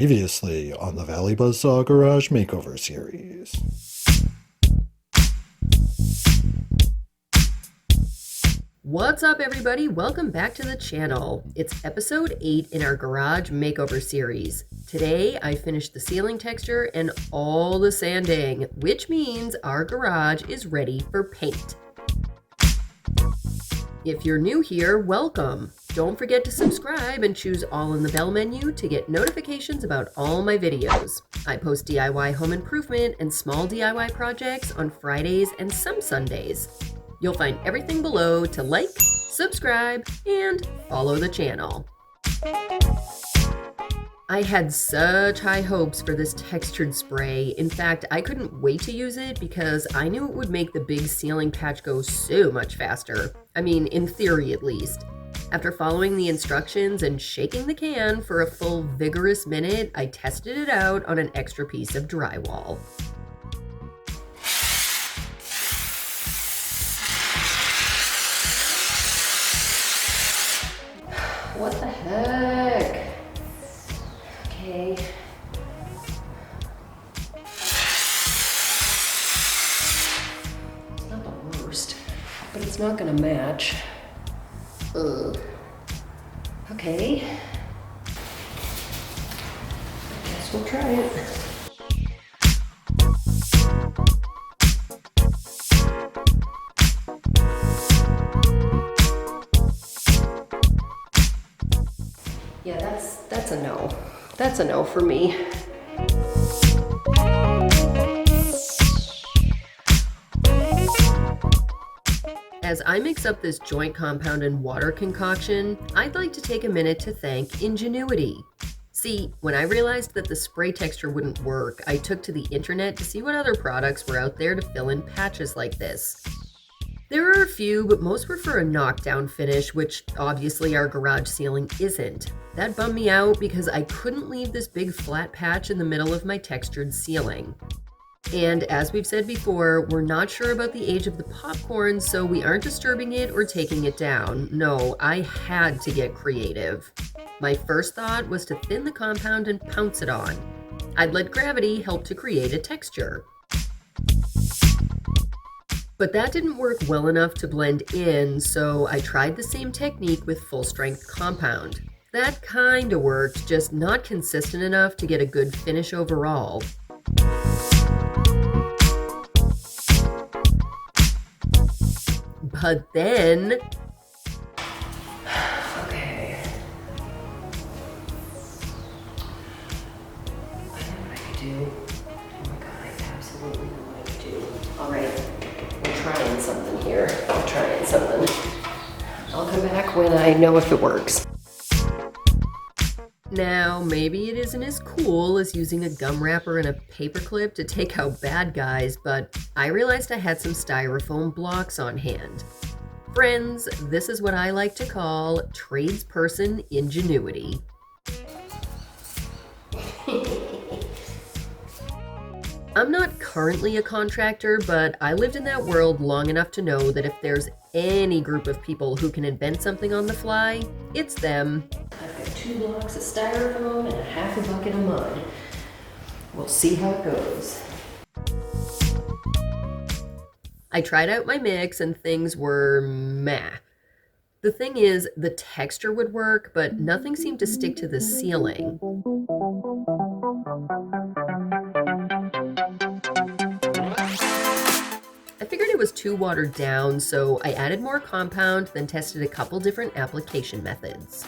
Previously on the Valley Buzzsaw Garage Makeover series. What's up, everybody? Welcome back to the channel. It's episode 8 in our garage makeover series. Today, I finished the ceiling texture and all the sanding, which means our garage is ready for paint. If you're new here, welcome. Don't forget to subscribe and choose all in the bell menu to get notifications about all my videos. I post DIY home improvement and small DIY projects on Fridays and some Sundays. You'll find everything below to like, subscribe, and follow the channel. I had such high hopes for this textured spray. In fact, I couldn't wait to use it because I knew it would make the big ceiling patch go so much faster. I mean, in theory at least. After following the instructions and shaking the can for a full vigorous minute, I tested it out on an extra piece of drywall. What the heck? Okay. It's not the worst, but it's not gonna match. Ugh. Okay. Guess we'll try it. Yeah, that's a no. That's a no for me. As I mix up this joint compound and water concoction, I'd like to take a minute to thank Ingenuity. See, when I realized that the spray texture wouldn't work, I took to the internet to see what other products were out there to fill in patches like this. There are a few, but most were for a knockdown finish, which obviously our garage ceiling isn't. That bummed me out because I couldn't leave this big flat patch in the middle of my textured ceiling. And as we've said before, we're not sure about the age of the popcorn, so we aren't disturbing it or taking it down. No, I had to get creative. My first thought was to thin the compound and pounce it on. I'd let gravity help to create a texture. But that didn't work well enough to blend in, so I tried the same technique with full-strength compound. That kinda worked, just not consistent enough to get a good finish overall. But then... Okay. I know what I could do. Oh my god, I absolutely know what I could do. Alright, we're trying something here. We're trying something. I'll come back when I know if it works. Now, maybe it isn't as cool as using a gum wrapper and a paperclip to take out bad guys, but I realized I had some Styrofoam blocks on hand. Friends, this is what I like to call tradesperson ingenuity. I'm not currently a contractor, but I lived in that world long enough to know that if there's any group of people who can invent something on the fly, it's them. I've got 2 blocks of styrofoam and a half a bucket of mud. We'll see how it goes. I tried out my mix and things were meh. The thing is, the texture would work, but nothing seemed to stick to the ceiling. I figured it was too watered down, so I added more compound, then tested a couple different application methods.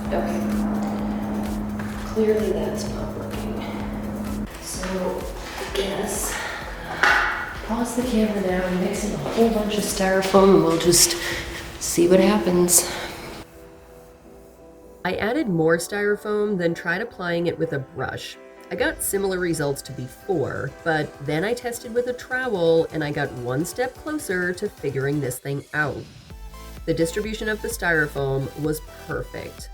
Okay, clearly that's not working. So I guess pause the camera now and mix in a whole bunch of styrofoam and we'll just see what happens. I added more styrofoam, then tried applying it with a brush. I got similar results to before, but then I tested with a trowel and I got one step closer to figuring this thing out. The distribution of the styrofoam was perfect.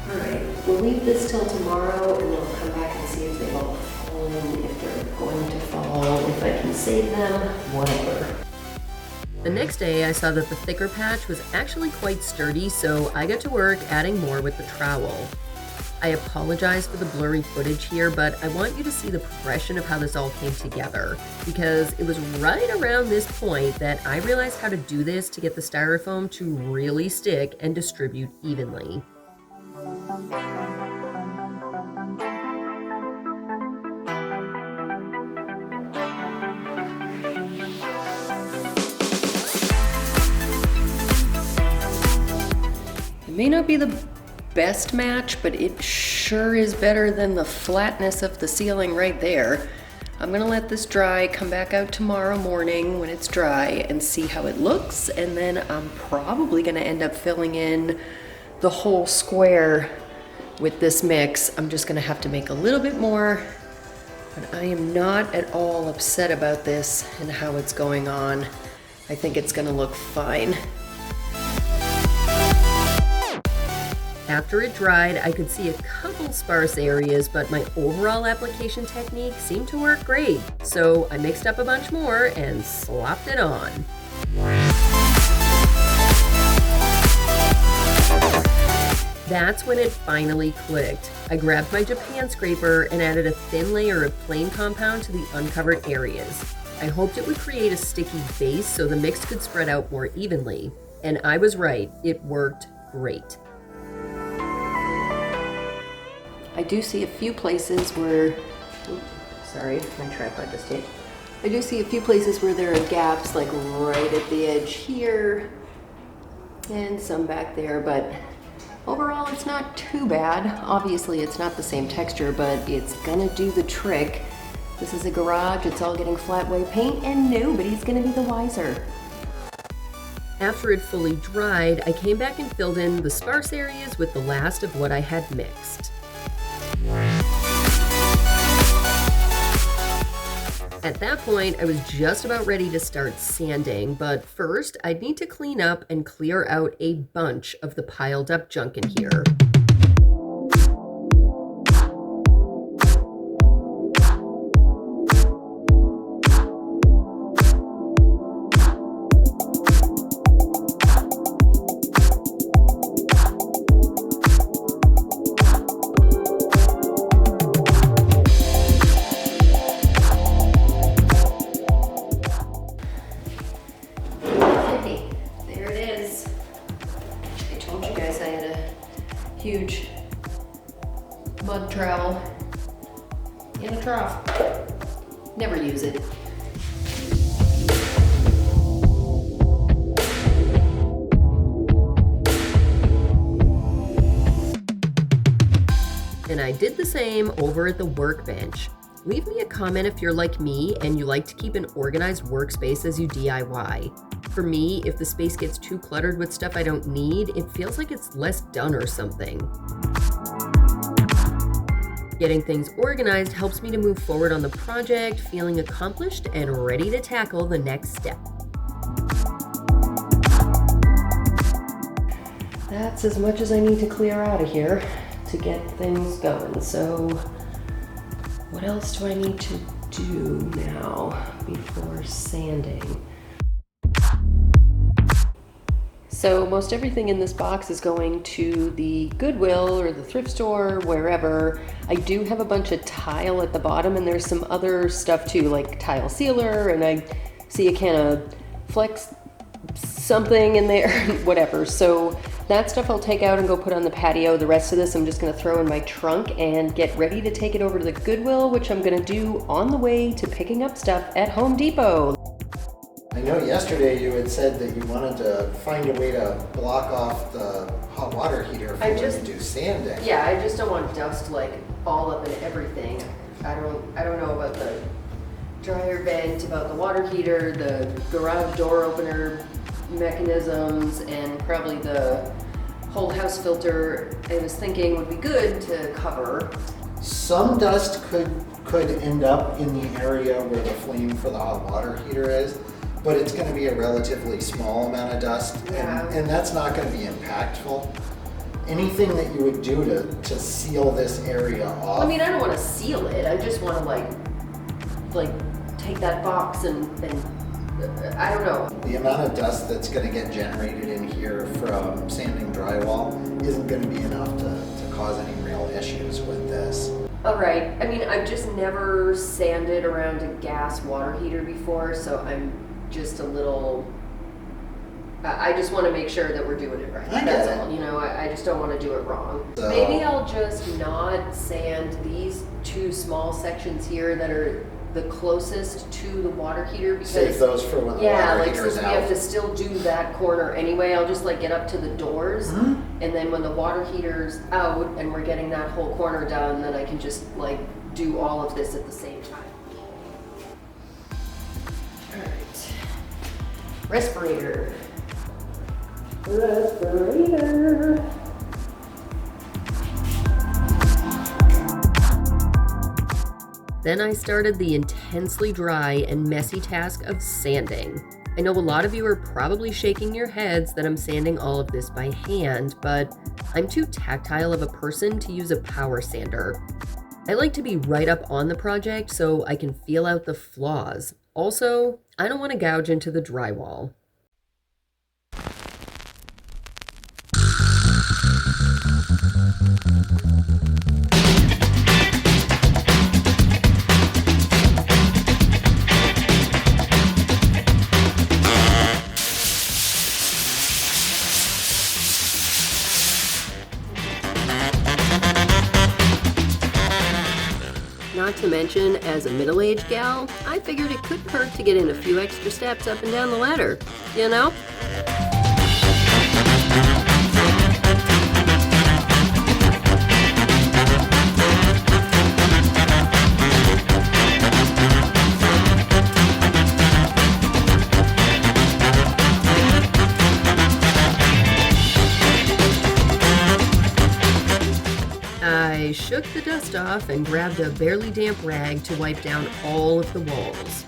Alright, we'll leave this till tomorrow and then I'll come back and see if they've all fallen, if they're going if I can save them, whatever. The next day, I saw that the thicker patch was actually quite sturdy, so I got to work adding more with the trowel. I apologize for the blurry footage here, but I want you to see the progression of how this all came together, because it was right around this point that I realized how to do this to get the styrofoam to really stick and distribute evenly. It may not be the best match, but it sure is better than the flatness of the ceiling right there. I'm gonna let this dry, come back out tomorrow morning when it's dry and see how it looks, and then I'm probably gonna end up filling in the whole square with this mix. I'm just gonna have to make a little bit more, but I am not at all upset about this and how it's going on. I think it's gonna look fine. After it dried, I could see a couple sparse areas, but my overall application technique seemed to work great. So I mixed up a bunch more and slopped it on. That's when it finally clicked. I grabbed my Japan scraper and added a thin layer of plain compound to the uncovered areas. I hoped it would create a sticky base so the mix could spread out more evenly. And I was right, it worked great. I do see a few places where, sorry, my tripod just hit. I do see a few places where there are gaps, like right at the edge here, and some back there, but overall it's not too bad. Obviously it's not the same texture, but it's gonna do the trick. This is a garage, it's all getting flat white paint, and nobody's gonna be the wiser. After it fully dried, I came back and filled in the sparse areas with the last of what I had mixed. At that point, I was just about ready to start sanding, but first I'd need to clean up and clear out a bunch of the piled up junk in here. Huge mud trowel in a trough. Never use it. And I did the same over at the workbench. Leave me a comment if you're like me and you like to keep an organized workspace as you DIY. For me, if the space gets too cluttered with stuff I don't need, it feels like it's less done or something. Getting things organized helps me to move forward on the project, feeling accomplished and ready to tackle the next step. That's as much as I need to clear out of here to get things going. So what else do I need to do now before sanding? So most everything in this box is going to the Goodwill or the thrift store, wherever. I do have a bunch of tile at the bottom, and there's some other stuff too, like tile sealer, and I see a can of Flex something in there, whatever. So that stuff I'll take out and go put on the patio. The rest of this I'm just gonna throw in my trunk and get ready to take it over to the Goodwill, which I'm gonna do on the way to picking up stuff at Home Depot. I know yesterday you had said that you wanted to find a way to block off the hot water heater for when you do sanding. Yeah, I just don't want dust like all up in everything. I don't know about the dryer vent, about the water heater, the garage door opener mechanisms, and probably the whole house filter. I was thinking would be good to cover. Some dust could end up in the area where the flame for the hot water heater is, but it's going to be a relatively small amount of dust, and that's not going to be impactful. Anything that you would do to seal this area off. I mean, I don't want to seal it. I just want to like take that box and I don't know. The amount of dust that's going to get generated in here from sanding drywall isn't going to be enough to cause any real issues with this. All right. I mean, I've just never sanded around a gas water heater before, so I'm just a little... I just want to make sure that we're doing it right. That's all. You know, I just don't want to do it wrong. So, maybe I'll just not sand these two small sections here that are the closest to the water heater, because save those for when the water heater is out. Yeah, like since we have to still do that corner anyway, I'll just like get up to the doors, and then when the water heater's out and we're getting that whole corner done, then I can just like do all of this at the same time. All right. Respirator. Then I started the intensely dry and messy task of sanding. I know a lot of you are probably shaking your heads that I'm sanding all of this by hand, but I'm too tactile of a person to use a power sander. I like to be right up on the project so I can feel out the flaws. Also, I don't want to gouge into the drywall. Not to mention, as a middle-aged gal, I figured it could hurt to get in a few extra steps up and down the ladder, you know? I shook the dust off and grabbed a barely damp rag to wipe down all of the walls.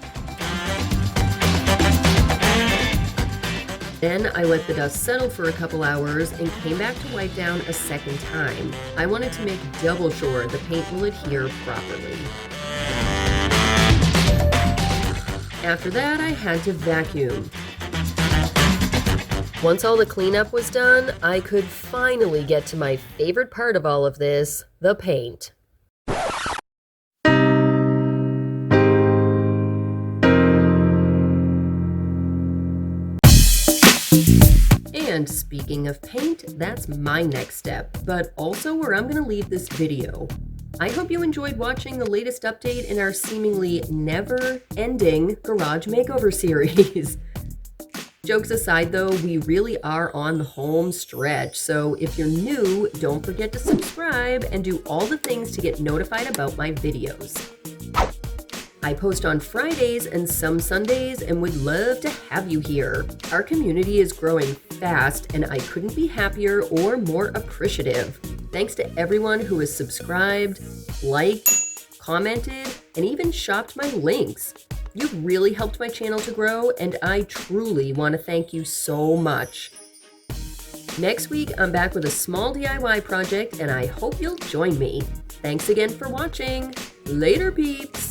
Then I let the dust settle for a couple hours and came back to wipe down a second time. I wanted to make double sure the paint will adhere properly. After that, I had to vacuum. Once all the cleanup was done, I could finally get to my favorite part of all of this, the paint. And speaking of paint, that's my next step, but also where I'm going to leave this video. I hope you enjoyed watching the latest update in our seemingly never-ending garage makeover series. Jokes aside though, we really are on the home stretch, so if you're new, don't forget to subscribe and do all the things to get notified about my videos. I post on Fridays and some Sundays and would love to have you here. Our community is growing fast and I couldn't be happier or more appreciative. Thanks to everyone who has subscribed, liked, commented, and even shopped my links. You've really helped my channel to grow, and I truly want to thank you so much. Next week, I'm back with a small DIY project, and I hope you'll join me. Thanks again for watching. Later, peeps!